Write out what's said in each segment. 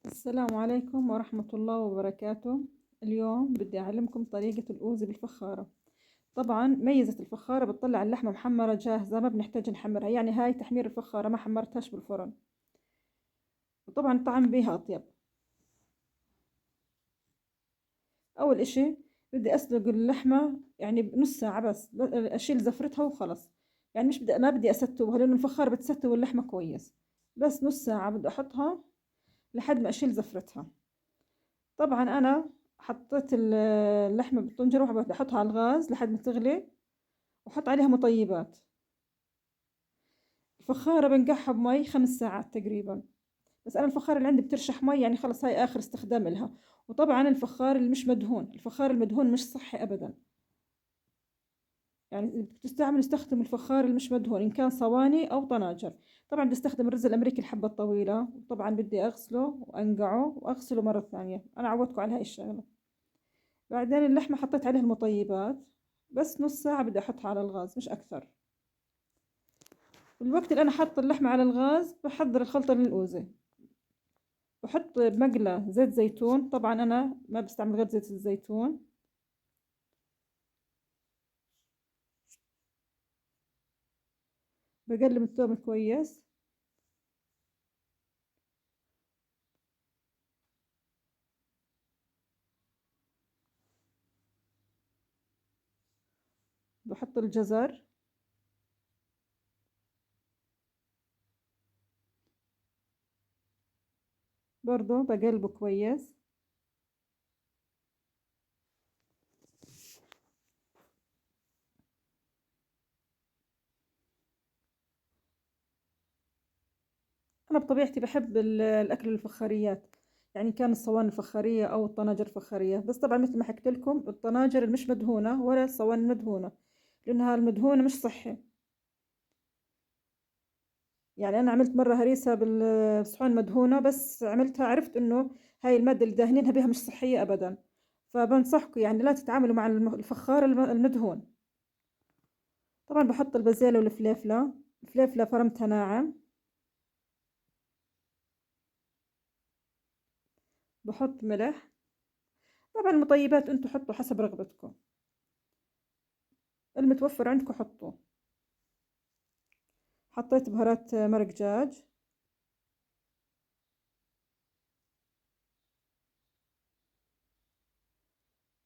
السلام عليكم ورحمة الله وبركاته. اليوم بدي أعلمكم طريقة الأوزي بالفخارة. طبعا ميزة الفخارة بتطلع اللحمة محمرة جاهزة، ما بنحتاج نحمرها، يعني هاي تحمير الفخارة، ما حمرتهاش بالفرن، وطبعا الطعم بيها أطيب. أول إشي بدي أسلق اللحمة يعني بنص ساعة بس، أشيل زفرتها وخلص. يعني مش بدي، ما بدي أستوها لأنه الفخارة بتستوي اللحمة كويس، بس نص ساعة بدي أحطها لحد ما أشيل زفرتها. طبعا انا حطيت اللحمه بالطنجره وبدي احطها على الغاز لحد ما تغلي، واحط عليها مطيبات. الفخاره بنقعها بمي 5 ساعات تقريبا، بس انا الفخاره اللي عندي بترشح مي، يعني خلص هاي اخر استخدام لها. وطبعا الفخار اللي مش مدهون، الفخار المدهون مش صحي ابدا. يعني إذا بدك تستعمل استخدم الفخار اللي مش مدهون، ان كان صواني او طناجر. طبعا بدي استخدم الرز الامريكي الحبه الطويله، وطبعا بدي اغسله وانقعه واغسله مره ثانيه، انا عودتكم على هاي الشغله. بعدين اللحمة حطيت عليها المطيبات، بس نص ساعة بدي أحطها على الغاز مش أكثر. الوقت اللي أنا حاطة اللحمة على الغاز بحضر الخلطة للأوزة. بحط بمقلة زيت زيتون، طبعا أنا ما بستعمل غير زيت الزيتون. بقلب الثوم كويس. بحط الجزر، برضو بقلبه كويس. أنا بطبيعتي بحب الأكل الفخاريات، يعني كان الصواني الفخارية أو الطناجر الفخارية، بس طبعا مثل ما حكيت لكم الطناجر المش مدهونة ولا الصواني المدهونة، لأنها المدهونة مش صحي. يعني أنا عملت مرة هريسة بالصحون مدهونة، بس عملتها عرفت إنه هاي المادة اللي داهنينها بها مش صحية أبدا. فبنصحكم يعني لا تتعاملوا مع الفخار المدهون. طبعا بحط البازالة والفليفلة. الفليفلة فرمتها ناعم. بحط ملح. طبعا المطيبات انتوا حطوا حسب رغبتكم، المتوفر عندكم حطوه. حطيت بهارات مرق دجاج،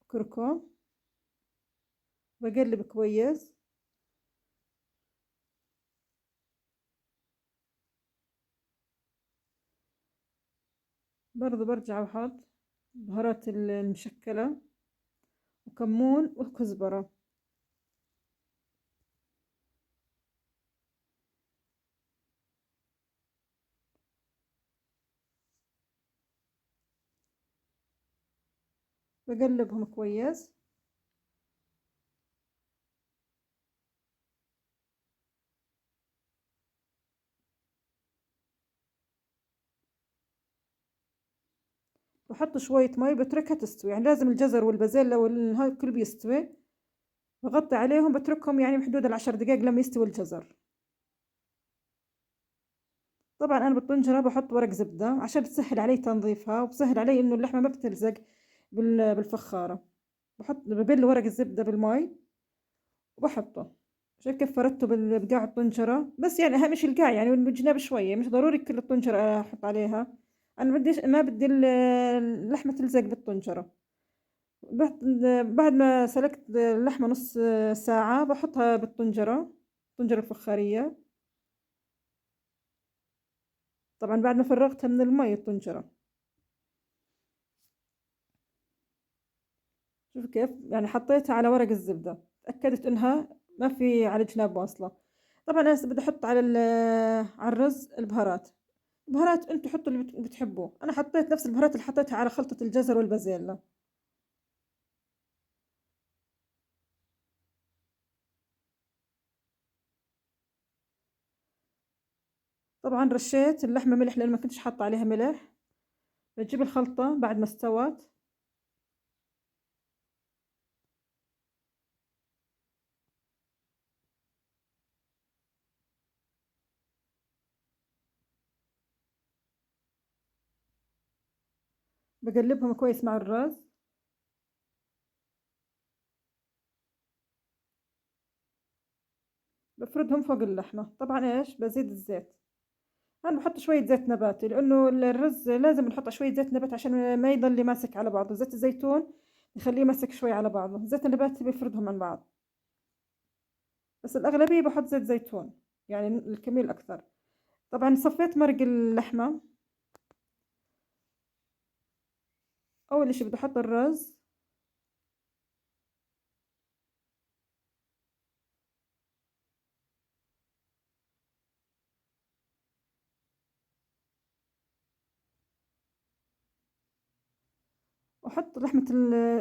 كركم. بقلب كويس. برضو برجع بحط بهارات المشكلة وكمون وكزبرة. بقلبهم كويس. بحط شوية مي بتركها تستوي، يعني لازم الجزر والبازيلا والهاي الكل بيستوي. بغطي عليهم بتركهم يعني بحدود ال10 دقايق لما يستوي الجزر. طبعا أنا بالطنجرة بحط ورق زبدة عشان بتسهل علي تنظيفها، وبسهل علي إنه اللحمة ما بتلزق بالفخارة. ببل ورق الزبدة بالمي وبحطه. شايف كيف فردته بقاع الطنجرة، بس يعني أهم شي القاع، يعني بالجناب شوية، مش ضروري كل الطنجرة أحط عليها. أنا بديش، ما بدي اللحمة تلزق بالطنجرة. بعد ما سلقت اللحمة نص ساعة بحطها بالطنجرة، الطنجرة الفخارية. طبعا بعد ما فرغتها من المي الطنجرة. شوف كيف يعني حطيتها على ورق الزبدة، تأكدت إنها ما في على جناب واصلة. طبعا أنا هسه بدي أحط على على الرز البهارات. بهارات أنتوا حطوا اللي بتحبوه، أنا حطيت نفس البهارات اللي حطيتها على خلطة الجزر والبازيلا. طبعا رشيت اللحمة ملح لأن ما كنتش حاطة عليها ملح. بجيب الخلطة بعد ما استوت. بقلبهم كويس مع الرز. بفردهم فوق اللحمة. طبعا ايش بزيد الزيت. انا بحط شوية زيت نباتي لانه الرز لازم نحط شوية زيت نبات عشان ما يضل ماسك على بعضه. زيت الزيتون يخليه ماسك شوي على بعضه، زيت النباتي بيفردهم عن بعض. بس الأغلبية بحط زيت زيتون، يعني الكمية الأكثر. طبعا صفيت مرق اللحمة. أول إشي بدي أحط الرز. وأحط لحمة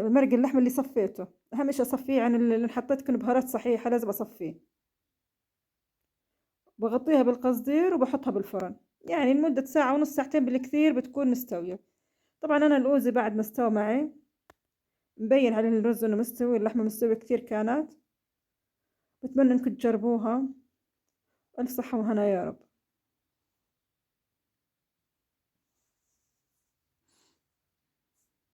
مرق اللحمة اللي صفيته. أهم إشي أصفيه، يعني اللي حطيت كل بهارات صحيحة لازم أصفيه. بغطيها بالقصدير وبحطها بالفرن، يعني لمدة ساعة ونص ساعتين بالكثير بتكون مستوية. طبعا أنا الأوزي بعد ما استوى معي مبين على الرز إنه مستوي، اللحمة مستوية كثير كانت. بتمنى إنكم تجربوها. ألف صحة وهنا يا رب.